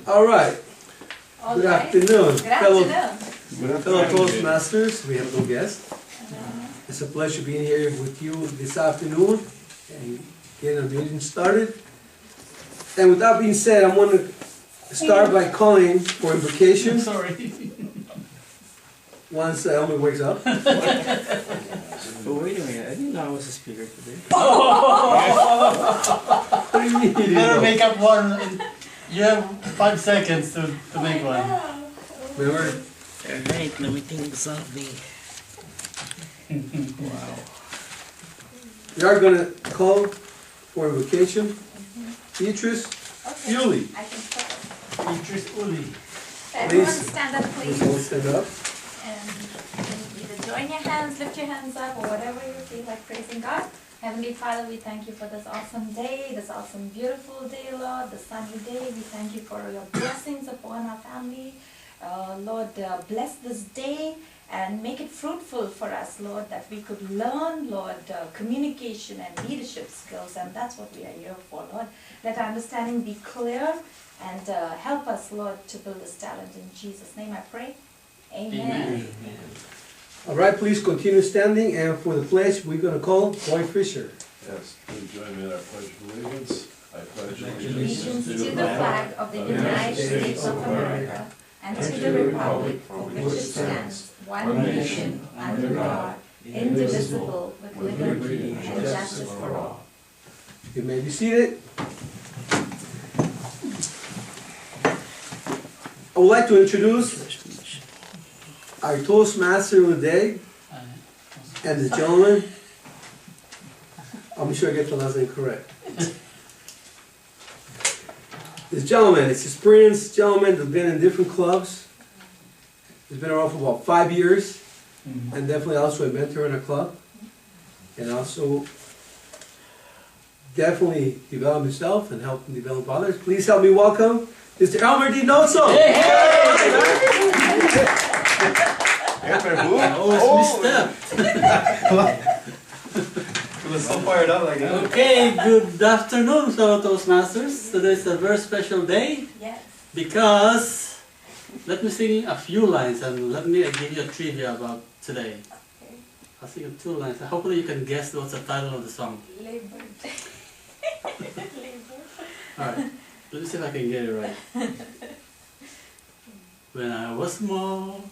All right. Good afternoon, fellow afternoon. Toastmasters. We have no guests. It's a pleasure being here with you this afternoon and getting the meeting started. And with that being said, I'm going to start by calling for invocation. Sorry. Once Elmer wakes up. But wait a minute, I didn't know I was a speaker today. What do you mean you You didn't better know? make up one. You have 5 seconds to make one. Remember? Alright, let me think of something. Wow. We are going to call for invocation. Beatrice, Yuli. I can start. Beatrice Uli. Everyone Please. stand up, Please all please. stand up. And either join your hands, lift your hands up, or whatever you feel like praising God. Heavenly Father, we thank you for this awesome day, this awesome, beautiful day, Lord, this sunny day. We thank you for your blessings upon our family. Lord, bless this day and make it fruitful for us, Lord, that we could learn, Lord, communication and leadership skills, and that's what we are here for, Lord. Let our understanding be clear and help us, Lord, to build this talent. In Jesus' name I pray. Amen. All right, please continue standing. And for the pledge, we're going to call Roy Fisher. Yes, please join me in our pledge of allegiance. I pledge Allegiance allegiance to the flag of the United States of America and to the republic for which it stands, one nation, under God, indivisible, with liberty and justice for all. You may be seated. I would like to introduce our Toastmaster of the day and the gentleman. I'm sure I get the last name correct. This gentleman, it's experienced gentleman that's been in different clubs. He's been around for about 5 years, and definitely also a mentor in a club, and also definitely develop himself and help him develop others. Please help me welcome Mr. Elmer D. Noso. He was so fired up like that. Okay, good afternoon, fellow Toastmasters. Today is a very special day Yes. because let me sing a few lines and let me give you a trivia about today. Okay. I'll sing 2 lines. Hopefully you can guess what's the title of the song. Labor Day. Labor. Alright, let me see if I can get it right. When I was small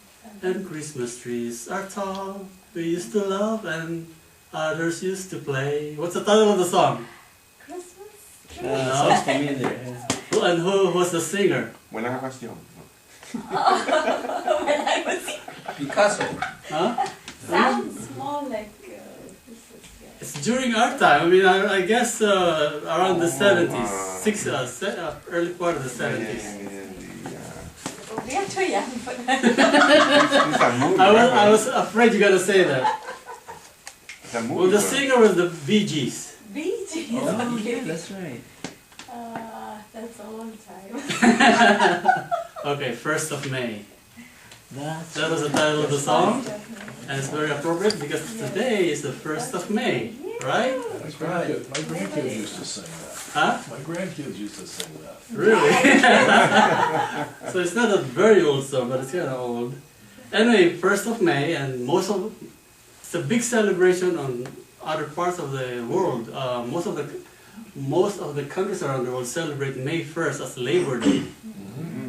and Christmas trees are tall, we used to love and others used to play. What's the title of the song? Christmas? Sounds familiar. And who was the singer? Buena cuestión. When I was Picasso. Huh? sounds more like this is It's during our time. I mean, I guess around the 70s, early part of the 70s. we are too young for that. I was afraid you're gonna say that. Well, the singer was the Bee Gees. Bee Gees. Oh, Okay. yeah, that's right. That's a long time. Okay, 1st of May. That's That was the title of the song, and it's very appropriate because today is the 1st of May, right? That's right. My grandkids used to sing that. Huh? My grandkids used to sing that. Really? So it's not a very old song, but it's kind of old. Anyway, 1st of May, and it's a big celebration on other parts of the world. Most of the countries around the world celebrate May 1st as Labor Day,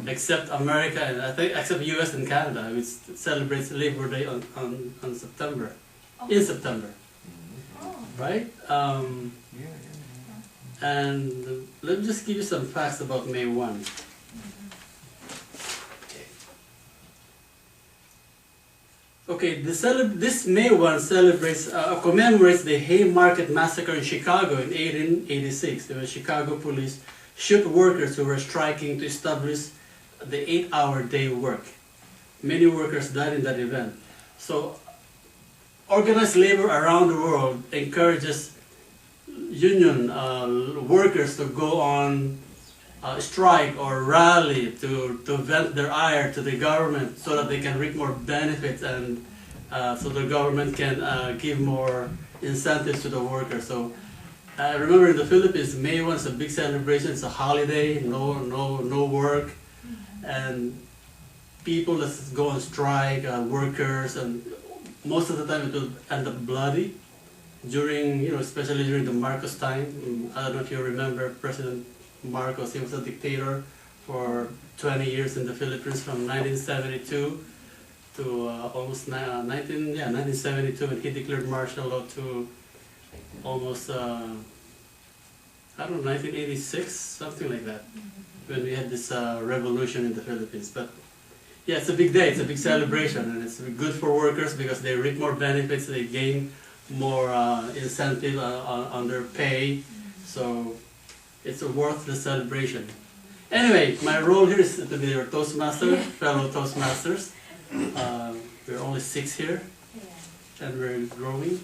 except America and I think except US and Canada, which celebrates Labor Day on September, in September, right? And let me just give you some facts about May 1. Okay, this May 1 commemorates the Haymarket Massacre in Chicago in 1886. The Chicago police shoot workers who were striking to establish the 8-hour day work. Many workers died in that event. So, organized labor around the world encourages union workers to go on strike or rally to vent their ire to the government so that they can reap more benefits and so the government can give more incentives to the workers. So remember in the Philippines, May 1 is a big celebration, it's a holiday, no work. and people that go on strike, workers, and most of the time it will end up bloody during, especially during the Marcos time. I don't know if you remember President Marcos. He was a dictator for 20 years in the Philippines from 1972 to almost 1972, and he declared martial law to almost, 1986, something like that, when we had this revolution in the Philippines. But yeah, it's a big day, it's a big celebration, and it's good for workers because they reap more benefits, they gain more incentive on their pay, so it's worth the celebration. Anyway, my role here is to be your Toastmaster, fellow Toastmasters. We're only 6 here, and we're growing.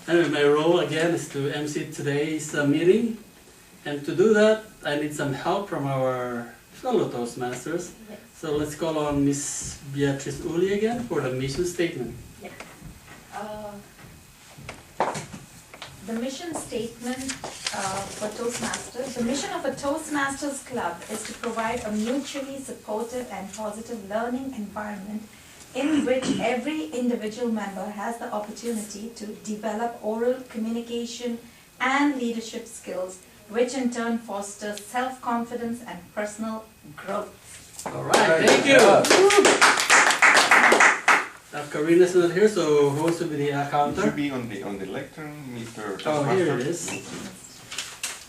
Anyway, my role again is to MC today's meeting, and to do that, I need some help from our fellow Toastmasters. Yes. So let's call on Miss Beatrice Uli again for the mission statement. Yeah. The mission statement for Toastmasters. The mission of a Toastmasters Club is to provide a mutually supportive and positive learning environment in which every individual member has the opportunity to develop oral communication and leadership skills, which in turn fosters self-confidence and personal growth. All right, thank you. Karina's not here, so who wants to be the It accountant? should be on the lectern, Mr. Oh, here it Toastmaster. is.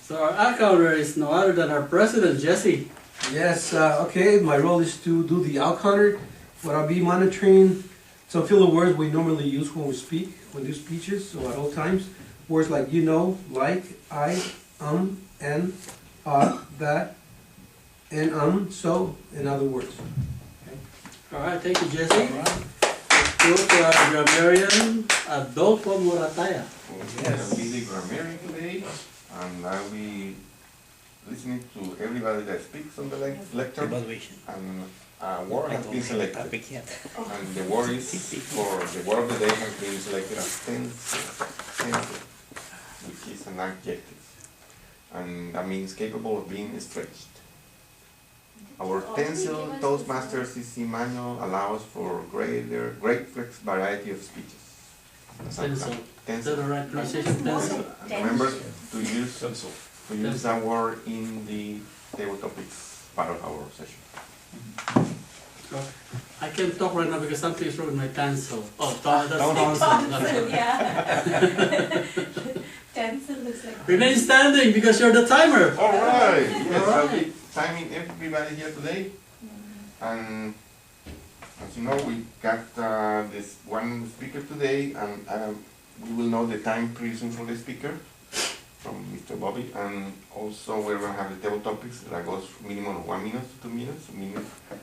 So our accountant is no other than our president, Jesse. Yes, okay, my role is to do the out counter, but I'll be monitoring some filler words we normally use when we speak, when we do speeches, so at all times. Words like like, I, and, that, and, so, and other words. All right, thank you, Jesse. Let's go to our grammarian, Adolfo Morataya. I'll be the grammarian today, and I'll be listening to everybody that speaks on the lecture. Evaluation. And a word has been selected. Topic yet. And the word is, for the word of the day has been selected as tensile, which is an adjective. And that means capable of being stretched. Our tensile Toastmasters CC manual allows for great variety of speeches. Tensile. Is that Tensile. the right pronunciation? Tensile. And remember to use that word in the table topics part of our session. Okay. I can't talk right now because something is wrong with my pencil. Oh, that's tonsil. Tonsil, yeah. Tonsil looks like. Remain standing because you're the timer. All right. Yes, All I'll right. be timing everybody here today. And as you know, we got this one speaker today, and we will know the time pretty soon for the speaker from Mr. Bobby. And also we're going to have the table topics that goes minimum of 1 minute to 2 minutes.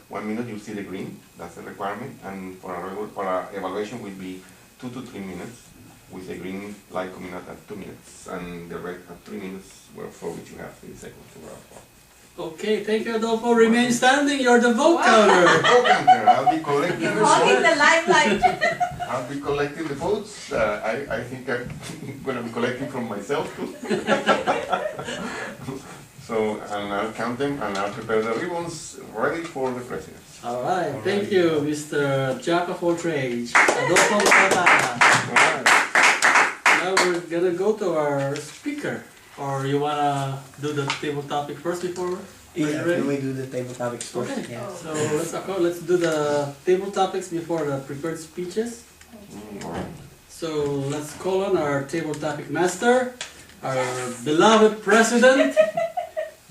1 minute you see the green, that's the requirement. And for our evaluation will be 2 to 3 minutes with the green light coming out at 2 minutes. And the red at 3 minutes, for which you have 3 seconds to wrap up. Okay, thank you, Adolfo. Remain standing. You're the vote counter. I'll be collecting You're the hogging votes. the limelight. I'll be collecting the votes. I think I'm going to be collecting from myself too. So, and I'll count them and I'll prepare the ribbons ready for the president. All right, thank you, Mr. Jack of all trades, Adolfo Morataya. All right. Now we're gonna go to our speaker. Or you wanna do the table topic first before? Yeah, can we do the table topics first? Okay, Yeah. so let's do the table topics before the prepared speeches. All right. So let's call on our table topic master, our beloved president,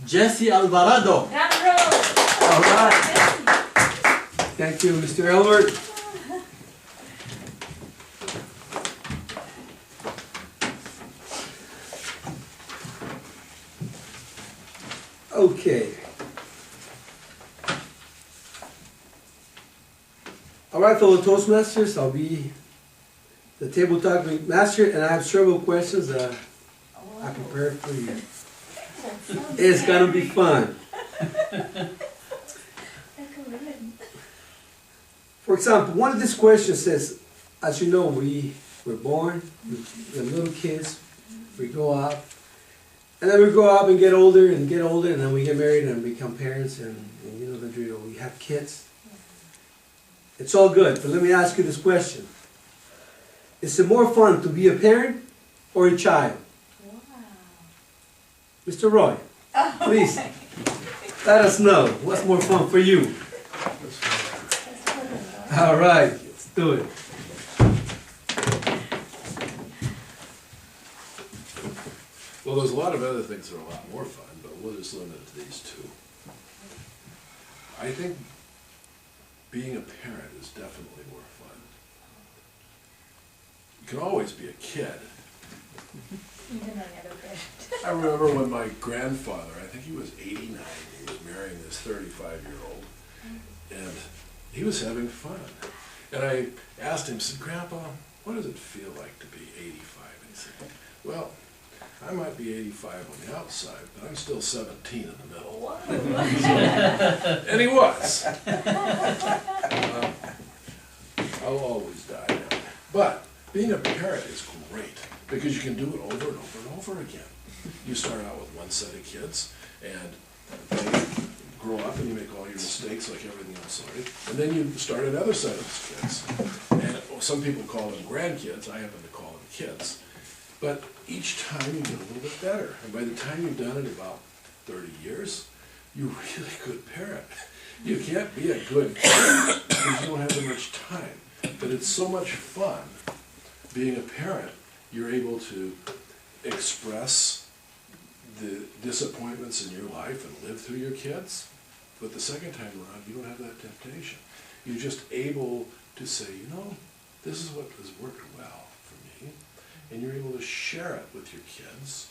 Jesse Alvarado. Drum roll. All right. Thank you, Mr. Elbert. Okay. All right, fellow Toastmasters, I'll be the table topic master, and I have several questions that I prepared for you. It's gonna be fun. For example, one of these questions says, as you know, we're born, we're little kids, we grow up, And then we grow up and get older, and then we get married and become parents, and you know the drill. We have kids. It's all good, but let me ask you this question. Is it more fun to be a parent or a child? Wow. Mr. Roy, please, let us know what's more fun for you. All right, let's do it. Well, there's a lot of other things that are a lot more fun, but we'll just limit it to these two. I think being a parent is definitely more fun. You can always be a kid. Even on the other bed. I remember when my grandfather, I think he was 89, he was marrying this 35-year-old, and he was having fun. And I asked him, said, Grandpa, what does it feel like to be 85? And he said, well, I might be 85 on the outside, but I'm still 17 in the middle. And he was. I'll always die young. But being a parent is great because you can do it over and over and over again. You start out with one set of kids, and they grow up and you make all your mistakes like everything else on it, and then you start another set of kids. And some people call them grandkids, I happen to call them kids. But each time you get a little bit better, and by the time you've done it about 30 years, you're a really good parent. You can't be a good parent because you don't have that much time. But it's so much fun being a parent. You're able to express the disappointments in your life and live through your kids. But the second time around, you don't have that temptation. You're just able to say, you know, this is what has worked well for me. And you're able to share it with your kids.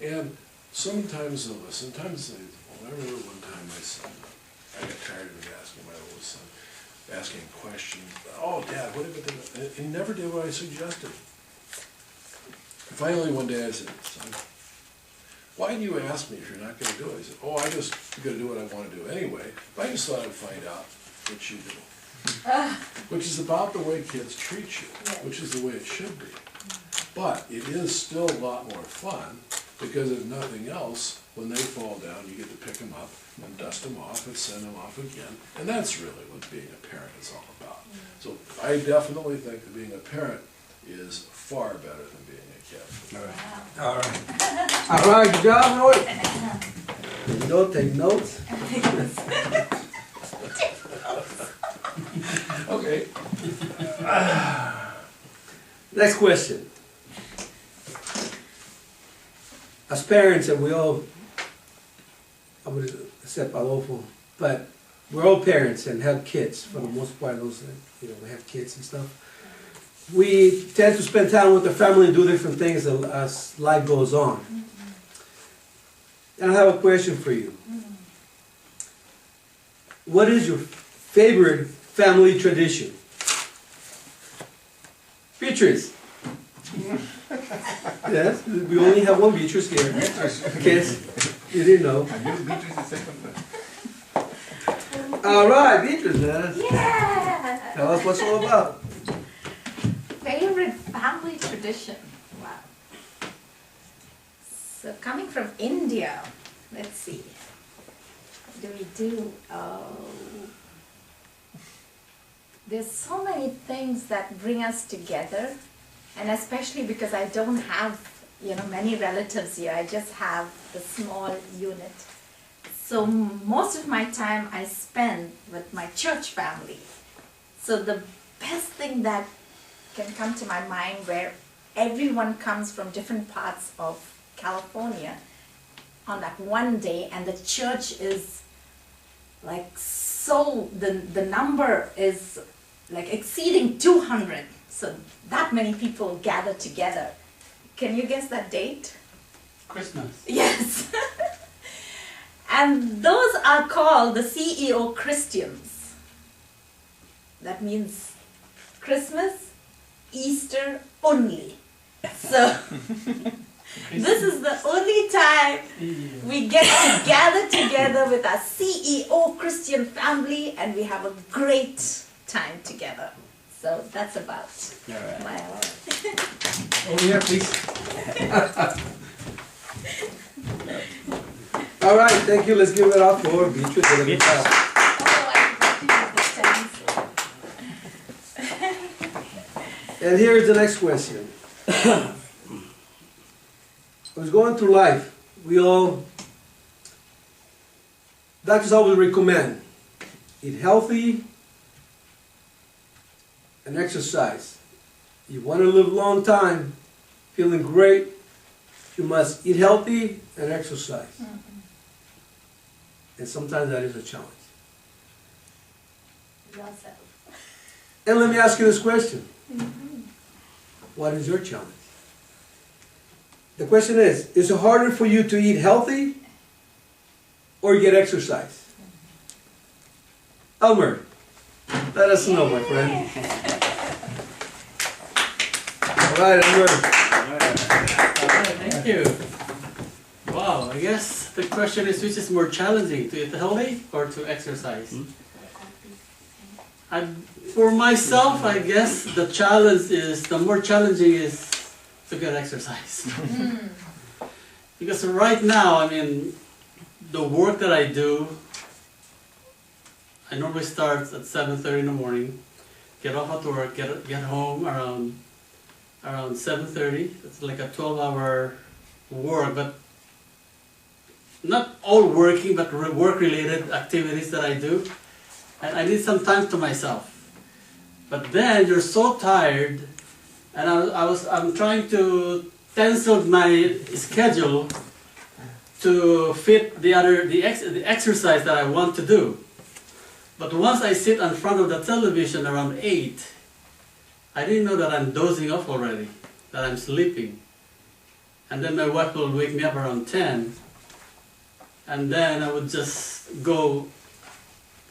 And sometimes they'll listen. Sometimes they, well, I remember one time my son, I got tired of him asking my oldest son, asking questions. Oh, Dad, what about this? And he never did what I suggested. Finally, one day I said, son, why do you ask me if you're not going to do it? He said, oh, I just going to do what I want to do anyway. But I just thought I'd find out what you do. Which is about the way kids treat you, which is the way it should be. But it is still a lot more fun because if nothing else, when they fall down, you get to pick them up and dust them off and send them off again. And that's really what being a parent is all about. So I definitely think that being a parent is far better than being a kid. All right. All right. All right, good job, Roy. Take notes, take notes. Okay. Next question. As parents, and we all, I would accept Adolfo, but we're all parents and have kids for the most part. Those that, we have kids and stuff. We tend to spend time with the family and do different things as life goes on. And I have a question for you. What is your favorite family tradition? Beatrice. Yes, we only have one Beatrice here. Kids, you didn't know. All right, Beatrice, man. Yeah! Tell us what it's all about. Favorite family tradition? Wow. So coming from India, let's see. What do we do? There's so many things that bring us together, and especially because I don't have, many relatives here. I just have a small unit. So most of my time I spend with my church family. So the best thing that can come to my mind, where everyone comes from different parts of California on that one day, and the church is like the number is like exceeding 200. So that many people gather together. Can you guess that date? Christmas. Yes. And those are called the CEO Christians. That means Christmas, Easter only. So this is the only time we get to gather together with our CEO Christian family, and we have a great time together. So that's about my Over here, please. All right, thank you. Let's give it up for Beatrice. Did a good job. Oh, I forgot to use the And here's the next question. I was going through life. Doctors always recommend eat healthy and exercise. You want to live a long time, feeling great, you must eat healthy and exercise. And sometimes that is a challenge. yourself. And let me ask you this question. What is your challenge? The question is it harder for you to eat healthy or get exercise? Elmer, let us know, my friend. All right, Elmer. Alright, thank you. Wow, I guess the question is which is more challenging, to eat healthy or to exercise? For myself, I guess the more challenging is to get exercise. Because right now, I mean, the work that I do, I normally start at 7:30 in the morning, get off at work, get home around 7:30. It's like a 12-hour work, but not all working, but work-related activities that I do. And I need some time to myself. But then you're so tired, and I'm trying to pencil my schedule to fit the exercise that I want to do. But once I sit in front of the television around 8, I didn't know that I'm dozing off already, that I'm sleeping. And then my wife will wake me up around 10, and then I would just go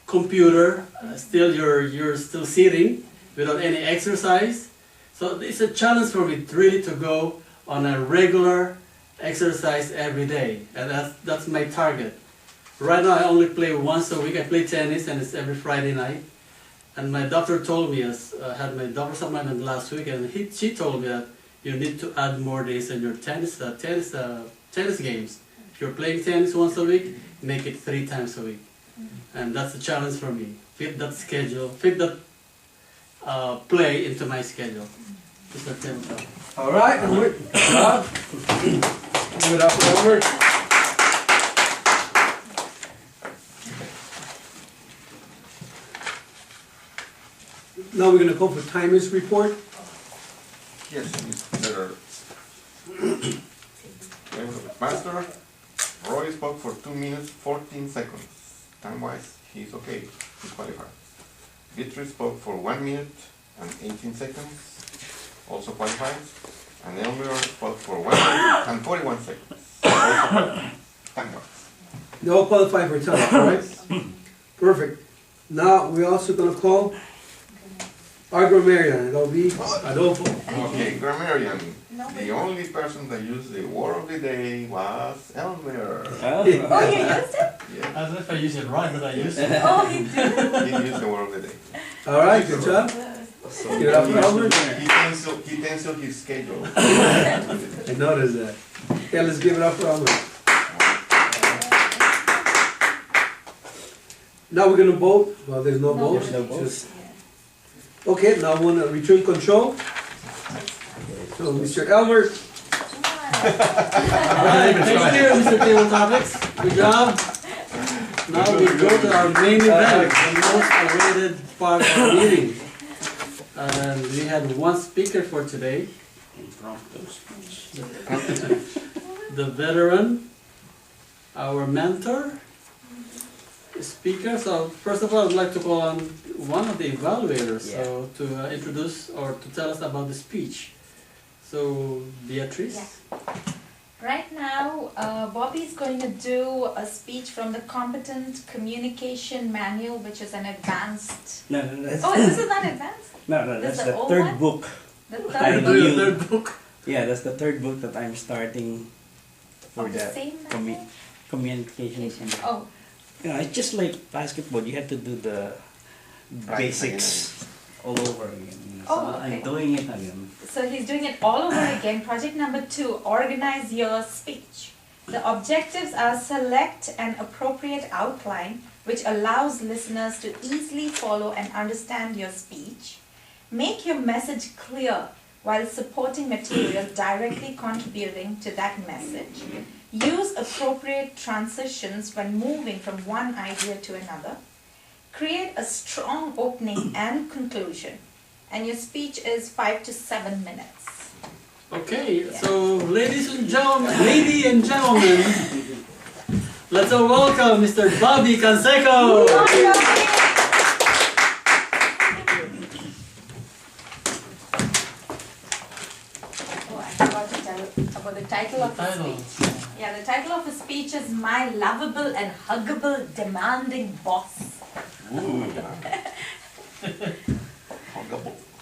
computer, still you're still sitting without any exercise. So it's a challenge for me really to go on a regular exercise every day, and that's my target. Right now I only play once a week. I play tennis, and it's every Friday night. And my doctor told me, I had my doctor's appointment last week, and she told me that you need to add more days in your tennis games. If you're playing tennis once a week, make it 3 times a week. And that's a challenge for me. Fit that schedule, fit that play into my schedule. Mr. Tim. All right, Elmer. Good job. Give it up for Elmer. Now we're going to go for timers report. Yes, Mr. Master, Roy spoke for 2 minutes, 14 seconds. Time-wise, he's okay, he's qualified. Beatrice spoke for 1 minute and 18 seconds, also qualified. And Elmer spoke for 1 minute and 41 seconds, also qualified, time-wise. They all qualify for time, right? Perfect. Now we're also going to call our grammarian. It'll be Adolfo. Okay, grammarian. The only person that used the word of the day was Elmer. Oh, you used it? Yeah, As if I use it right, but I use it. Oh, you did? he used the word of the day. All right, good job. Give it up for Elmer. He penciled his schedule. I noticed that. Okay, let's give it up for Elmer. Now we're going to vote. Well, there's no vote. There's no vote. Just- Okay, now I want to return control. So, Mr. Elmer. Alright, thank you, Mr. Table Topics. Good job. Now we go to our main event, the most awaited part of our meeting. And we had one speaker for today. The veteran, our mentor, speaker. So first of all, I'd like to call on one of the evaluators so to introduce or to tell us about the speech. So Beatrice. Yeah. Right now, Bobby's going to do a speech from the Competent Communication Manual, which is an advanced. No, that's, Oh, this is not advanced? that's This is the the old third one? book. The I third know. book The third book. Yeah, that's the third book that I'm starting for of the the same manual? communication. Oh, You know, it's just like basketball. You have to do the basics all over again. You know. So Oh, okay. I'm doing it again. so he's doing it all over again. Project number 2, organize your speech. The objectives are select an appropriate outline which allows listeners to easily follow and understand your speech. Make your message clear while supporting material directly contributing to that message. Use appropriate transitions when moving from one idea to another. Create a strong opening and conclusion. And your speech is 5 to 7 minutes. Okay, so ladies and gentlemen, let's all welcome Mr. Bobby Canseco. Oh, I forgot to tell about the title of his speech. Yeah, the title of his speech is My Lovable and Huggable Demanding Boss.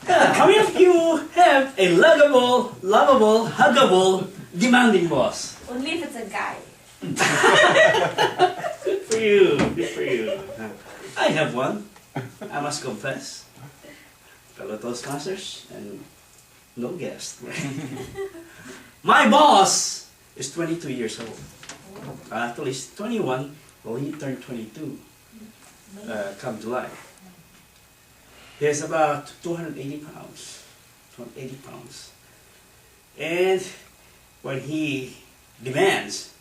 How many of you have a lovable, huggable, demanding boss? Only if it's a guy. Good for you, good for you. I have one, I must confess. Fellow Toastmasters and no guest. My boss is 22 years old. Actually, he's 21, well, he turned 22 come July. He's about 280 pounds. 280 pounds. And when he demands,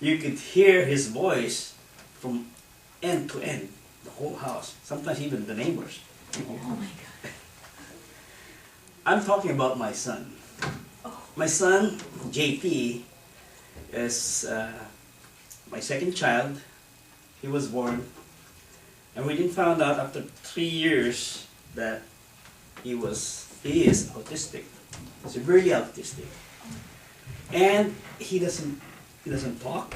you could hear his voice from end to end, the whole house, sometimes even the neighbors. Oh my God. I'm talking about my son. My son, JP, is my second child. He was born, and we didn't find out after 3 years that he is autistic, severely autistic, and he doesn't talk.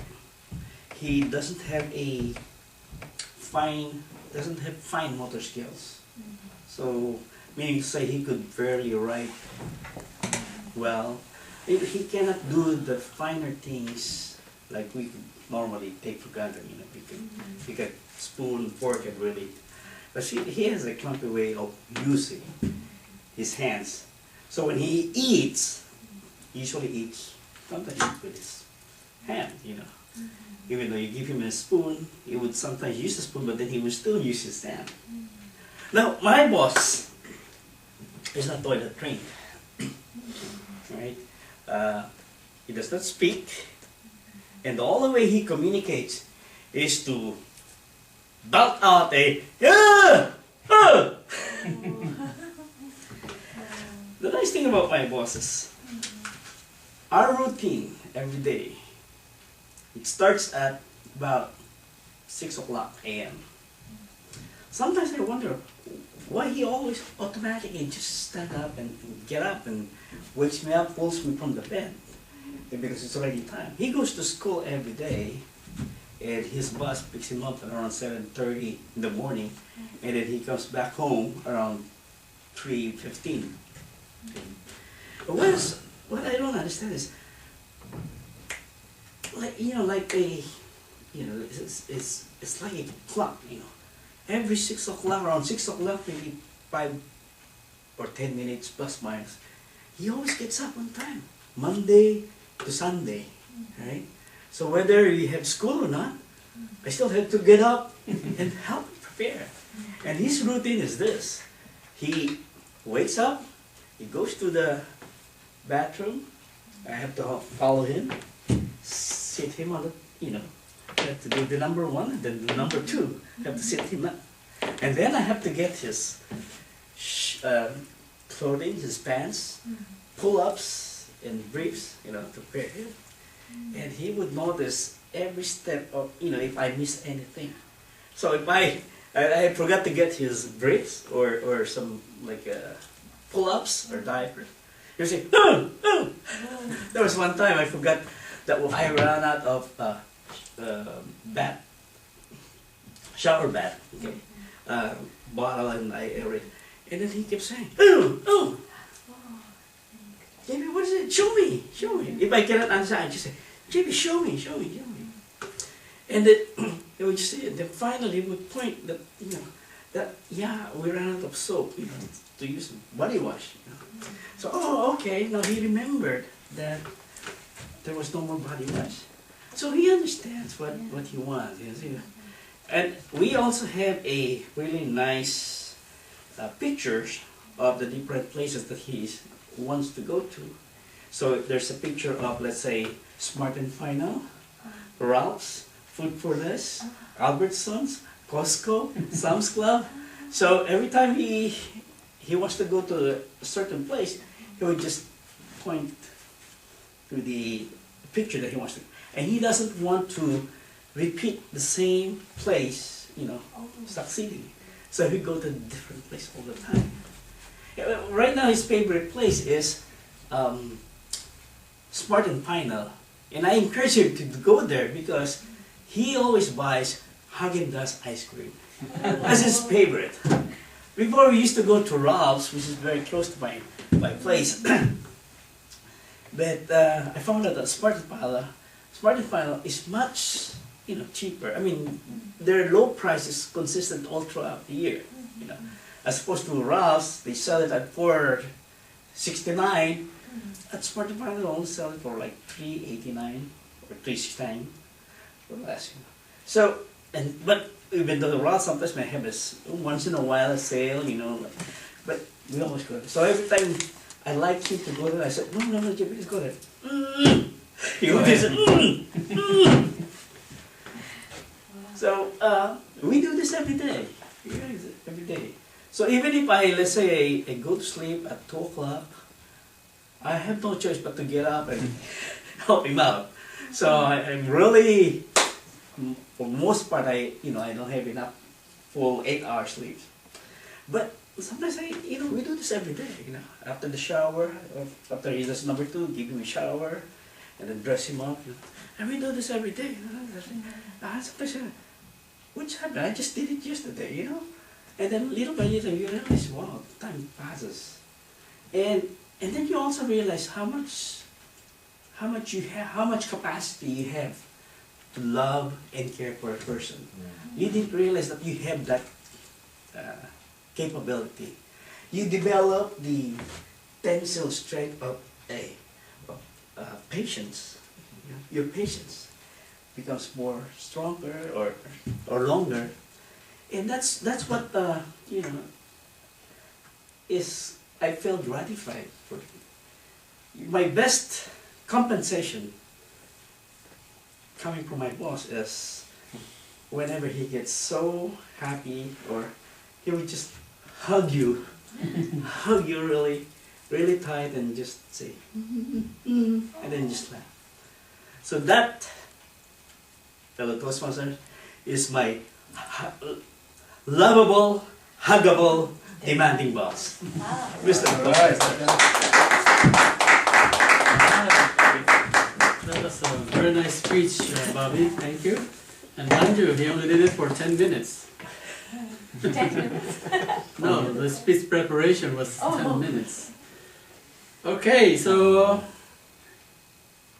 He doesn't have fine motor skills. So, meaning to say, he could barely write well. He cannot do the finer things like we could normally take for granted. You know, we could pick a spoon, fork, and really. But he has a clumsy way of using his hands. So when he eats, he usually eats sometimes with his hand. You know, even though you give him a spoon, he would sometimes use the spoon, but then he would still use his hand. Now, my boss is not toilet trained, right? He does not speak, and the only way he communicates is to belt out a The nice thing about my boss is our routine every day. It starts at about 6 o'clock a.m. Sometimes I wonder why he always automatically just stand up and get up and wakes me up, pulls me from the bed, because it's already time. He goes to school every day, and his bus picks him up at around 7:30 in the morning, and then he comes back home around 3:15. But what I don't understand is, it's like a clock, you know. Every 6 o'clock, around 6 o'clock, maybe 5 or 10 minutes plus minus, he always gets up on time, Monday to Sunday, right? So whether we have school or not, I still have to get up and help prepare. And his routine is this: he wakes up, he goes to the bathroom, I have to follow him, sit him on the, I have to do the number 1 and then the number 2, I have to sit him up. And then I have to get his clothing, his pants, pull-ups and briefs, to prepare him. And he would notice every step of, if I miss anything. So if I forgot to get his briefs or some like pull-ups or diapers, he would say, oh, oh. There was one time I forgot that I ran out of shower bath, okay, bottle, and and then he kept saying, oh, oh. JB, what is it? Show me, show me. If I cannot answer, I just say, JB, show me, show me, show me. And then he would just say, then finally he would point that, yeah, we ran out of soap, to use body wash. So, oh, okay. Now he remembered that there was no more body wash. So he understands what he wants. You see. And we also have a really nice pictures of the different places that he wants to go to. So there's a picture of, let's say, Smart and Final, Ralph's, Food for Less, Albertsons, Costco, Sam's Club. So every time he wants to go to a certain place, he would just point to the picture that he wants to. And he doesn't want to repeat the same place, you know, succeeding. So he go to a different place all the time. Yeah, right now his favorite place is Smart and Final. And I encourage him to go there because he always buys Haagen-Dazs ice cream. That's his favorite. Before we used to go to Ralph's, which is very close to my place. But I found out that Smart and Final is much, you know, cheaper. I mean, their low price is consistent all throughout the year. You know, as opposed to Ralph's, they sell it at $4.69. At Smart and Final, they only sell it for like $3.89 or $3.69 or less. You know. So, but even though Ralph's sometimes may have this once in a while a sale, you know, but we always go there. So every time I like him to go there, I said, no, Jimmy, let's go there. He would just, So we do this every day. Every day. So even if let's say, I go to sleep at 2 o'clock, I have no choice but to get up and help him out. So I'm really, for the most part, I don't have enough full 8-hour sleep. But sometimes we do this every day. You know, after the shower, after he does number 2, give him a shower, and then dress him up. You know. And we do this every day. Sometimes, which happened? I just did it yesterday, you know. And then little by little, you realize, wow, time passes, and then you also realize how much you have, how much capacity you have to love and care for a person. You didn't realize that you have that capability. You develop the tensile strength of patience. Your patience becomes more stronger or longer, and that's what is. I feel gratified for it. My best compensation coming from my boss is whenever he gets so happy, or he would just hug you really, really tight and just say, and then just laugh. So that, fellow Toastmasters, is my lovable, huggable, demanding boss. Wow. Mr. Right. That was a very nice speech, Bobby. Thank you. And Andrew, he only did it for 10 minutes. 10 minutes. No, the speech preparation was Oh. 10 minutes. Okay, so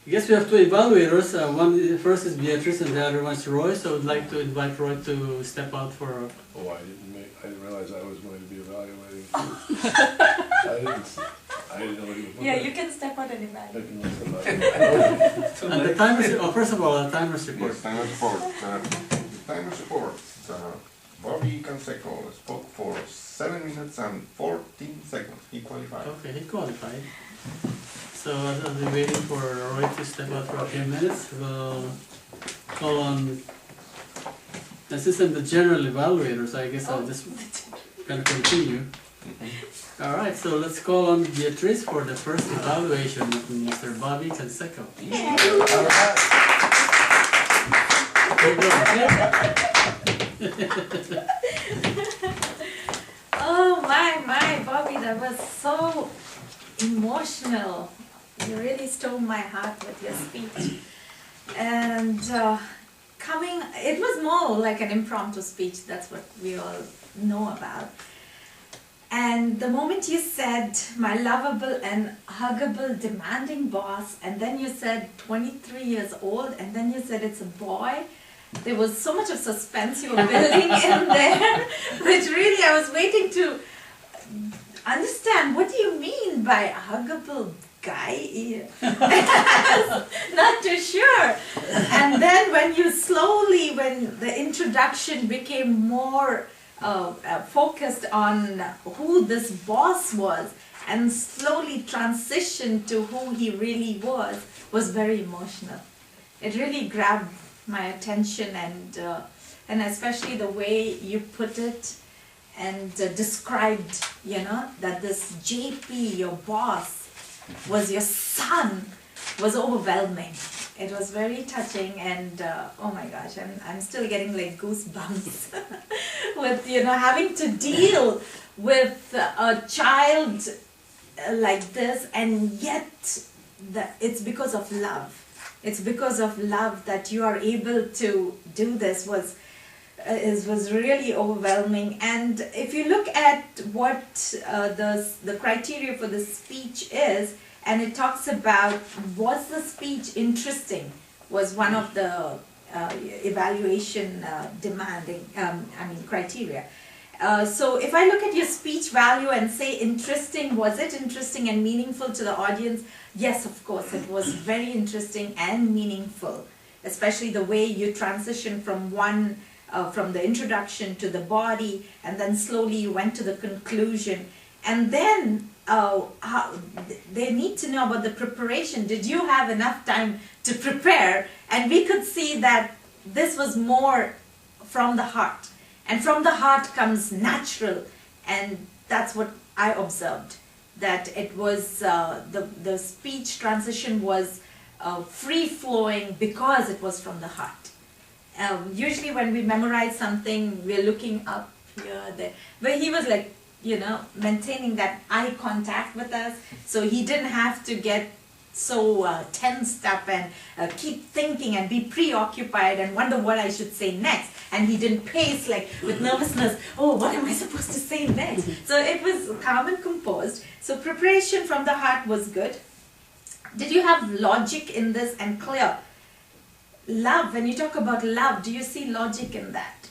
I guess we have two evaluators. One first is Beatrice and the other one is Roy. So I would like to invite Roy to step out for. Oh, I didn't realize I was going to be evaluating. I didn't know he was. Yeah, you can step out and evaluate. And the timers. Oh, first of all, the timers report. Yes, timer's report. Timer's report. Bobby Canseco spoke for 7 minutes and 14 seconds. He qualified. Okay, he qualified. So as we're waiting for Roy to step out for a few minutes, we'll call on. Since I'm the general evaluator, so I guess I'll just gonna continue. All right, so let's call on Beatrice for the first evaluation of Mr. Bobby Canseco. Oh my, Bobby, that was so emotional. You really stole my heart with your speech. And it was more like an impromptu speech, that's what we all know about. And the moment you said, my lovable and huggable demanding boss, and then you said 23 years old, and then you said it's a boy, there was so much of suspense you were building in there, which really I was waiting to understand. What do you mean by huggable guy? Not too sure. And then when the introduction became more focused on who this boss was, and slowly transitioned to who he really was very emotional. It really grabbed my attention, and especially the way you put it and described, that this JP, your boss, was your son, was overwhelming. It was very touching, and oh my gosh, I'm still getting like goosebumps with having to deal with a child like this, and yet it's because of love. It's because of love that you are able to do this. Was really overwhelming. And if you look at what the criteria for the speech is, and it talks about, was the speech interesting, was one of the evaluation criteria. So if I look at your speech value and say interesting, was it interesting and meaningful to the audience? Yes, of course, it was very interesting and meaningful, especially the way you transition from from the introduction to the body, and then slowly you went to the conclusion. And then they need to know about the preparation. Did you have enough time to prepare? And we could see that this was more from the heart. And from the heart comes natural. And that's what I observed. That it was, the speech transition was free-flowing because it was from the heart. Usually when we memorize something, we're looking up here, there. But he was like, maintaining that eye contact with us. So he didn't have to get so tensed up and keep thinking and be preoccupied and wonder what I should say next. And he didn't pace like with nervousness, oh, what am I supposed to say next? So it was calm and composed. So preparation from the heart was good. Did you have logic in this and clear? Love, when you talk about love, do you see logic in that?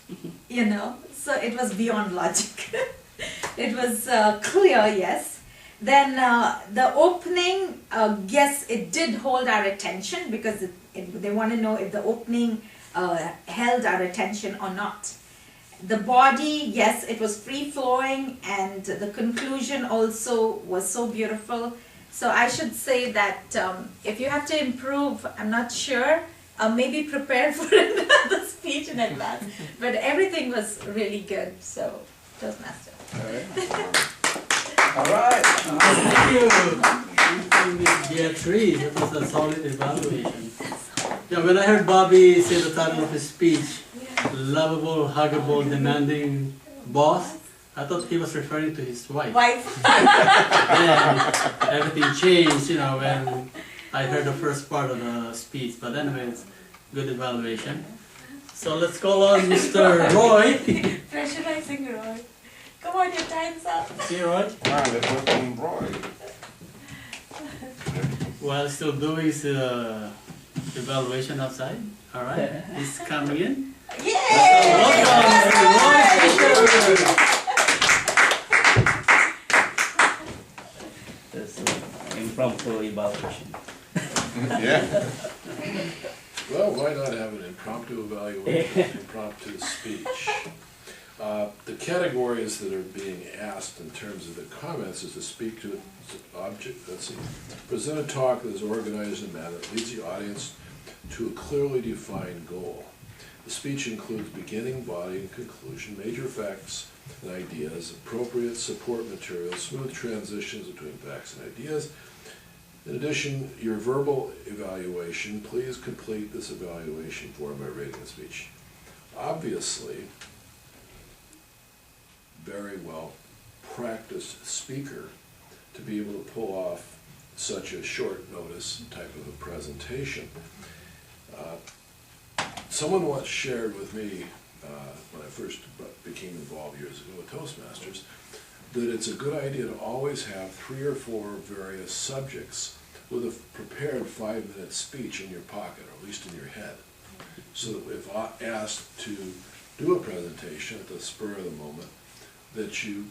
So it was beyond logic. It was clear, yes. Then the opening, yes, it did hold our attention, because they want to know if the opening held our attention or not. The body, yes, it was free-flowing, and the conclusion also was so beautiful. So I should say that if you have to improve, I'm not sure, maybe prepare for another speech in advance. But everything was really good, so Toastmaster. All right. Thank you. Beatrice, that was a solid evaluation. Yeah, when I heard Bobby say the title of his speech, lovable, huggable, demanding boss, I thought he was referring to his wife. Then everything changed, when I heard the first part of the speech. But anyways, good evaluation. So let's call on Mr. Roy. Pressurizing Roy. Come on, your time's up. See you, Roy. Ah, let's welcome Roy. While still doing his evaluation outside. All right, he's coming in. Yay! Welcome, Roy Fisher. That's impromptu evaluation. Yeah. Well, why not have an impromptu evaluation, impromptu speech? The categories that are being asked in terms of the comments is to speak to an object, present a talk that is organized in a manner that leads the audience to a clearly defined goal. The speech includes beginning, body, and conclusion, major facts and ideas, appropriate support material, smooth transitions between facts and ideas. In addition, your verbal evaluation, please complete this evaluation form by rating the speech. Obviously, very well practiced speaker to be able to pull off such a short notice type of a presentation. Someone once shared with me, when I first became involved years ago with Toastmasters, that it's a good idea to always have 3 or 4 various subjects with a prepared 5-minute speech in your pocket, or at least in your head, so that if asked to do a presentation at the spur of the moment, that you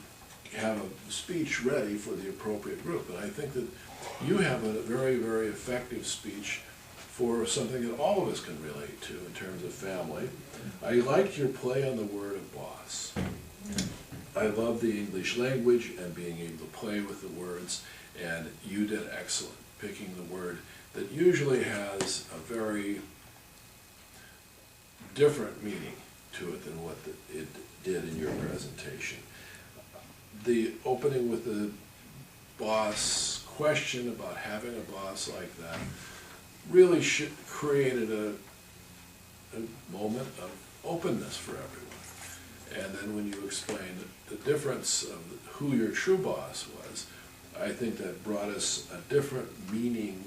have a speech ready for the appropriate group. And I think that you have a very, very effective speech for something that all of us can relate to in terms of family. I liked your play on the word of boss. I love the English language and being able to play with the words, and you did excellent picking the word that usually has a very different meaning to it than what it did in your presentation. The opening with the boss question about having a boss like that really created a moment of openness for everyone. And then when you explained the difference of who your true boss was, I think that brought us a different meaning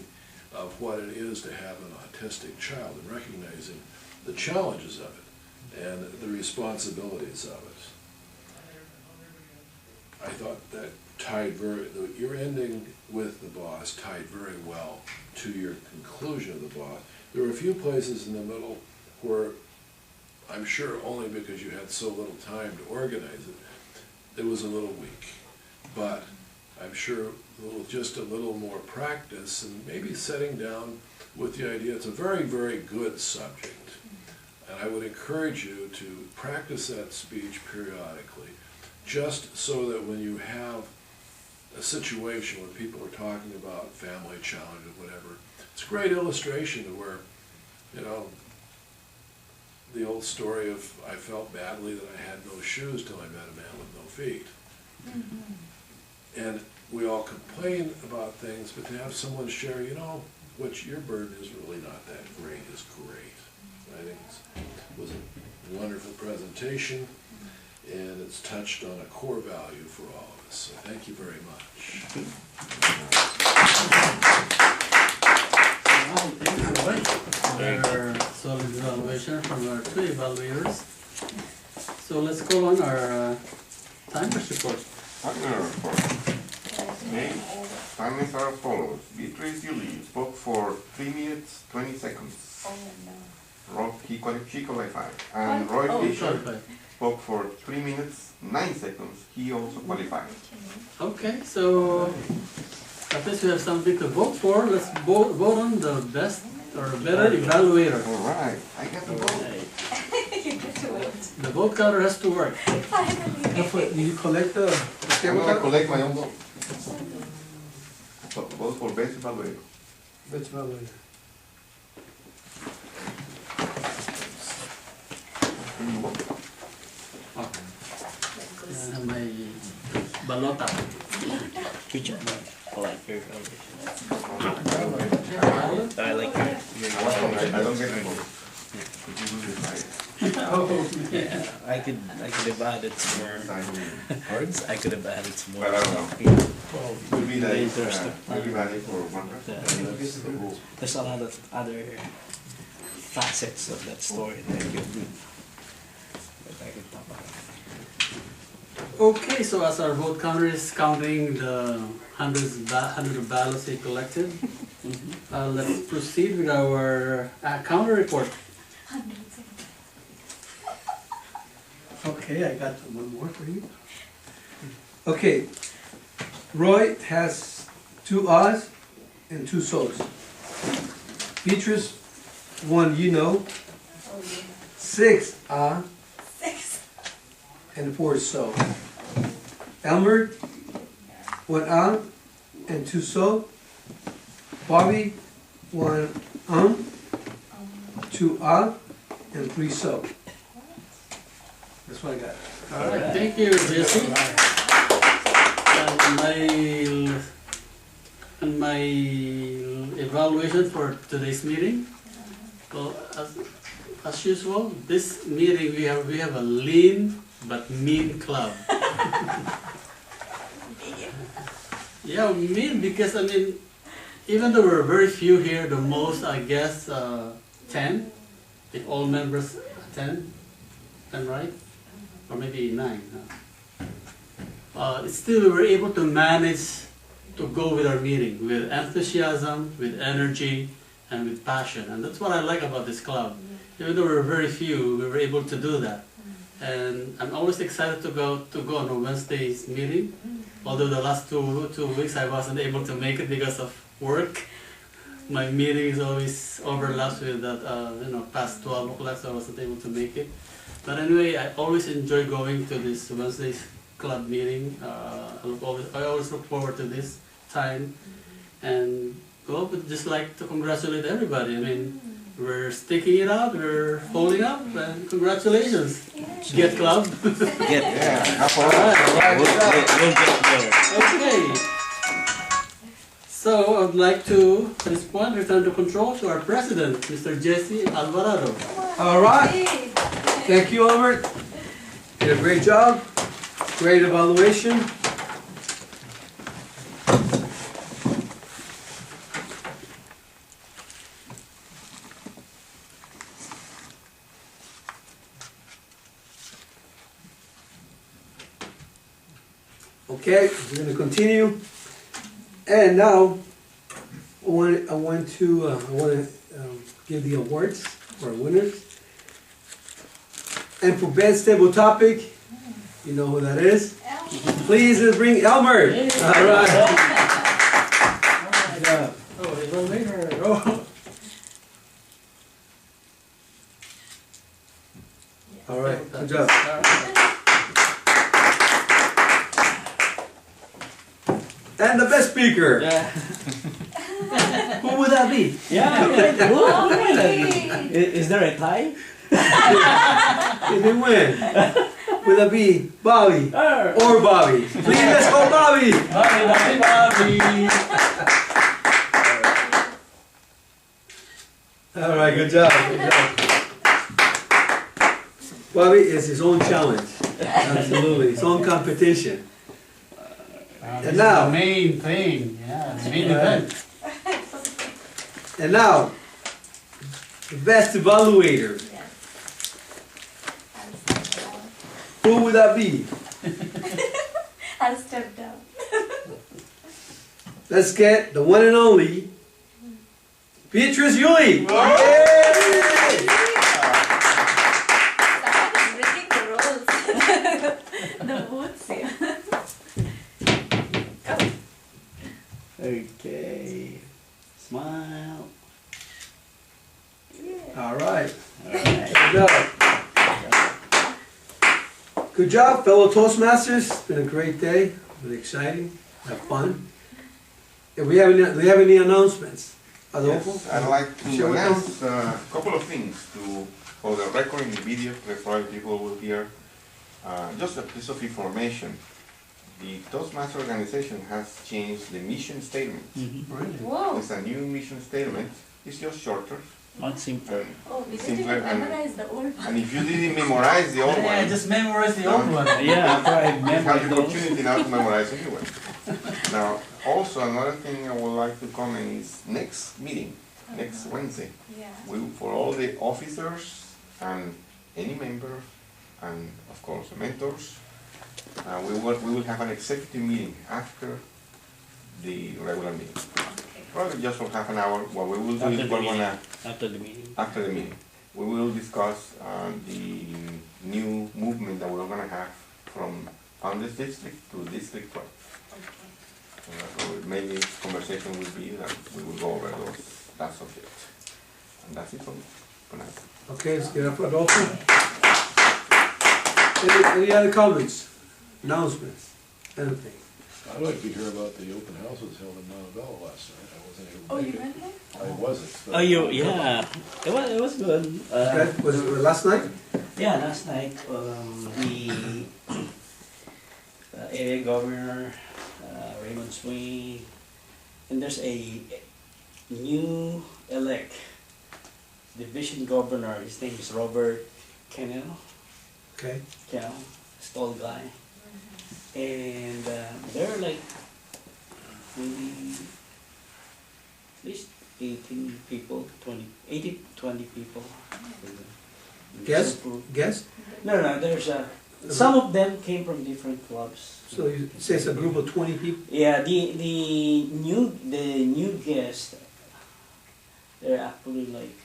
of what it is to have an autistic child and recognizing the challenges of it and the responsibilities of it. I thought that your ending with the boss tied very well to your conclusion of the boss. There were a few places in the middle where, I'm sure only because you had so little time to organize it was a little weak. But I'm sure with just a little more practice and maybe sitting down with the idea, it's a very, very good subject. And I would encourage you to practice that speech periodically, just so that when you have a situation where people are talking about family challenges or whatever, it's a great illustration of where, you know, the old story of I felt badly that I had no shoes till I met a man with no feet. And we all complain about things, but to have someone share, you know, what your burden is really not that great is great. I think it was a wonderful presentation, and it's touched on a core value for all of us. So thank you very much. Well, thank you, Roy, for our solid evaluation from our two evaluators. So let's call on our timers report. Partner report. Okay. Timers are as follows. Beatrice Yuli spoke for 3 minutes 20 seconds. She qualified. And Roy Fisher spoke for 3 minutes 9 seconds. He also qualified. Okay, so at least we have something to vote for. Let's vote on the best or better evaluator. All right, I get the vote. The vote counter has to work. Did you collect the I'm table gonna card? collect my own vote. So, vote for best evaluator. That's probably. Can you vote? My balota. Good job. I like your evaluation. I I like your I don't get any vote. Could you do this? yeah, I could have added some more. I could have added some more. But I don't know. Could be that everybody for one person. There's a lot of other facets of that story that I could talk about. Okay, so as our vote counter is counting the hundred of ballots he collected, let's proceed with our counter report. Okay, I got one more for you. Okay, Roy has 2 ahs and 2 so's. Beatrice, 1 you know, 6 ah, and 4 so. Elmer, 1 ah and 2 so. Bobby, 1 2 ah and 3 so. That's what I got. All right, thank you, Jesse. And my evaluation for today's meeting. Well, as usual, this meeting we have a lean but mean club. Yeah, mean because I mean, even though we're very few here, the most I guess 10, if all members attend, am right? Or maybe 9. Still we were able to manage to go with our meeting with enthusiasm, with energy, and with passion. And that's what I like about this club. Even though we were very few, we were able to do that. and I'm always excited to go on a Wednesday's meeting. Although the last two weeks I wasn't able to make it because of work. My meeting is always overlaps with that, past 12 o'clock, so I wasn't able to make it. But anyway, I always enjoy going to this Wednesday's club meeting. I always look forward to this time, and well, but just like to congratulate everybody. I mean, we're sticking it out, we're holding up, and congratulations, Get Club. Yeah, Alright, okay. So I'd like to, at this point, return the control to our president, Mr. Jesse Alvarado. All right. Thank you, Albert. Did a great job. Great evaluation. Okay, we're going to continue. And now, I want to give the awards for our winners. And for best table topic, you know who that is. Please bring Elmer. All right. Oh, he's one later. Oh. All right. Good job. And the best speaker. Yeah. Who would that be? Yeah. Oh, Is there a tie? If they win, would that be Bobby or Bobby? Please, let's go, Bobby. Bobby. All right, good job. Good job. Bobby is his own challenge. Absolutely, his own competition. And now- the main thing, yeah, the main event. And now, the best evaluator. Who would that be? I'll step down. Let's get the one and only Beatrice Yuli. Someone is breaking the rules. The boots here. Okay. Smile. All right. Alright. Good job. Good job, fellow Toastmasters. It's been a great day. Really exciting. Have fun. Do we have any announcements? Adolfo? Yes, I'd like to Share with them. announce a couple of things for the record in the video, the probably people will hear. Just a piece of information. The Toastmaster organization has changed the mission statement. Really? Whoa. It's a new mission statement. It's just shorter. Much simpler. Oh, we didn't Simpler even and- memorize the old one. And if you didn't memorize the old Yeah, one, just memorize the old one. Yeah, I tried you have memory the those. opportunity now to memorize a new one. Now, also another thing I would like to comment is next meeting, next Wednesday. Yeah. For all the officers and any member, and of course the mentors, we will have an executive meeting after the regular meeting. Probably just for half an hour. What we will do is we're gonna, After the meeting. after the meeting, we will discuss the new movement that we're gonna have from Founders District to District 12. So maybe conversation will be that we will go over that subject. And that's it for now. Okay, let's get up for Adolfo. Any other comments? Announcements? Anything? I'd like to hear about the open houses held in Montebello last night. I wasn't able to Oh, make you it. went there? I wasn't. but- Oh, yeah. It was good. Okay, was it last night? Yeah, last night, the area governor, Raymond Swing, and there's a new elect division governor. His name is Robert Kennel. Okay. Kennel, tall guy. And there are like maybe at least 18 people, 20 people. Guest? Guest? No, there's some of them came from different clubs. So you say it's a group of 20 people? Yeah, the new guests, they're actually like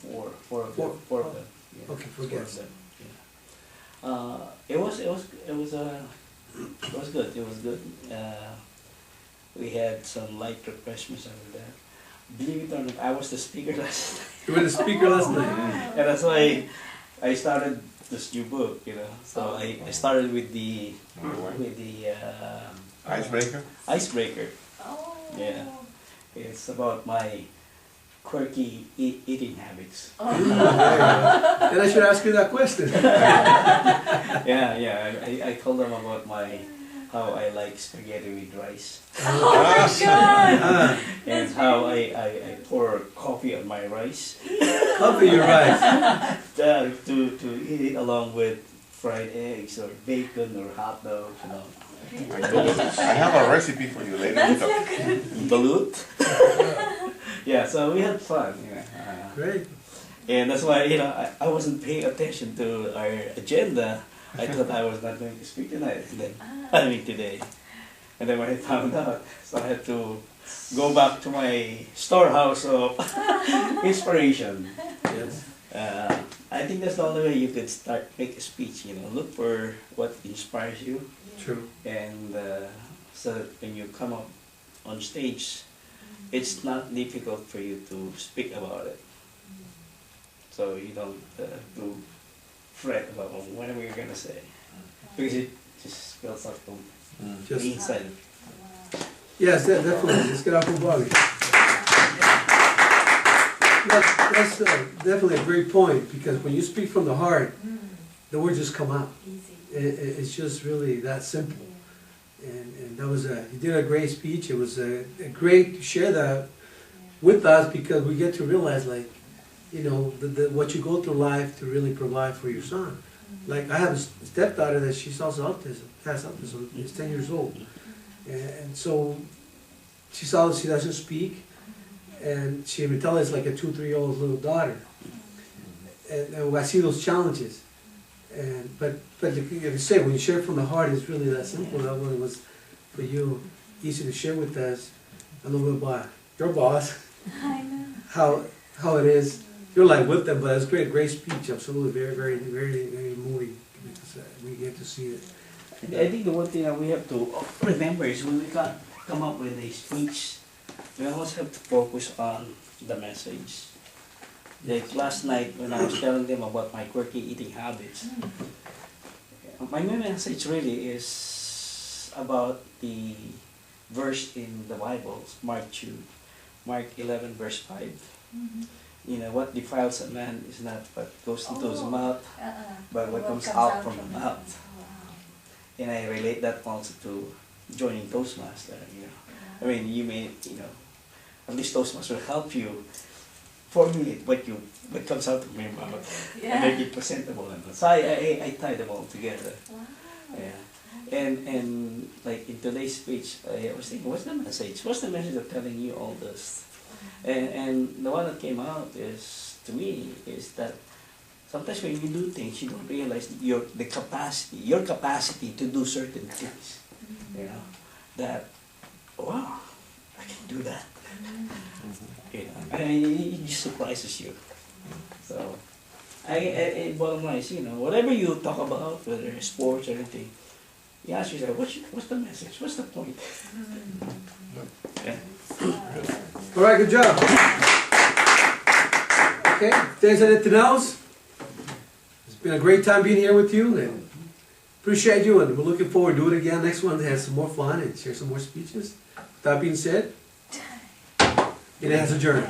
four of them. Four. Four of them. Yeah, Okay, four four of guests. them, yeah. It was good. It was good. We had some light refreshments over there. Believe it or not, I was the speaker last night. You were the speaker last night. And that's why I started this new book, you know. So I started with the Icebreaker? icebreaker. Oh. Yeah. It's about my quirky eating habits. Then I should ask you that question. I told them about how I like spaghetti with rice. Oh my God! And how I pour coffee on my rice. Coffee your rice. To eat it along with fried eggs or bacon or hot dogs, you know. I have a recipe for you later. That's so good. Balut. Yeah, so we had fun. You know. Great. And that's why, you know, I wasn't paying attention to our agenda. I thought I was not going to speak tonight. And then, today. And then when I found out, so I had to go back to my storehouse of inspiration. Yes. I think that's the only way you could make a speech, you know, look for what inspires you. True. And so that when you come up on stage, it's not difficult for you to speak about it. So you don't do fret about whatever you're going to say. Because it just spills out from Just, the inside. yes, definitely. Let's get off the body. That's definitely a great point, because when you speak from the heart, the words just come out. It's just really that simple. And that was you did a great speech. It was a great to share that with us, because we get to realize, like, you know, what you go through life to really provide for your son. Like, I have a stepdaughter that she's also has autism, is 10 years old. And so she doesn't speak, and she would tell us like a 2-3-year-old little daughter. And I see those challenges. But like you say, when you share from the heart, it's really that simple. That one was for you, easy to share with us a little bit about your boss, I know. how it is. You're like with them, but it's great speech. Absolutely, very moving. Because, we get to see it. I think the one thing that we have to remember is when we come up with a speech, we always have to focus on the message. Like last night when I was telling them about my quirky eating habits, my main message really is about the verse in the Bible, Mark 11 verse 5. You know, what defiles a man is not what goes into his mouth, but what comes out from the mouth. And I relate that also to joining Toastmaster. You know, I mean, you may, you know, at least Toastmaster will help you formulate what comes out of your mouth and make it presentable. And so I tie them all together. Yeah. And like in today's speech, I was thinking, what's the message? What's the message of telling you all this? And the one that came out is, to me, is that sometimes when you do things, you don't realize your capacity to do certain things. You know, that, wow, I can do that. You know, and it just surprises you. So, bottom line is, you know, whatever you talk about, whether it's sports or anything, you ask yourself, what's the message? What's the point? Yeah. All right, good job. Okay, if there's anything else, it's been a great time being here with you, and appreciate you, and we're looking forward to do it again. Next one, have some more fun and share some more speeches. With that being said, it has adjourned.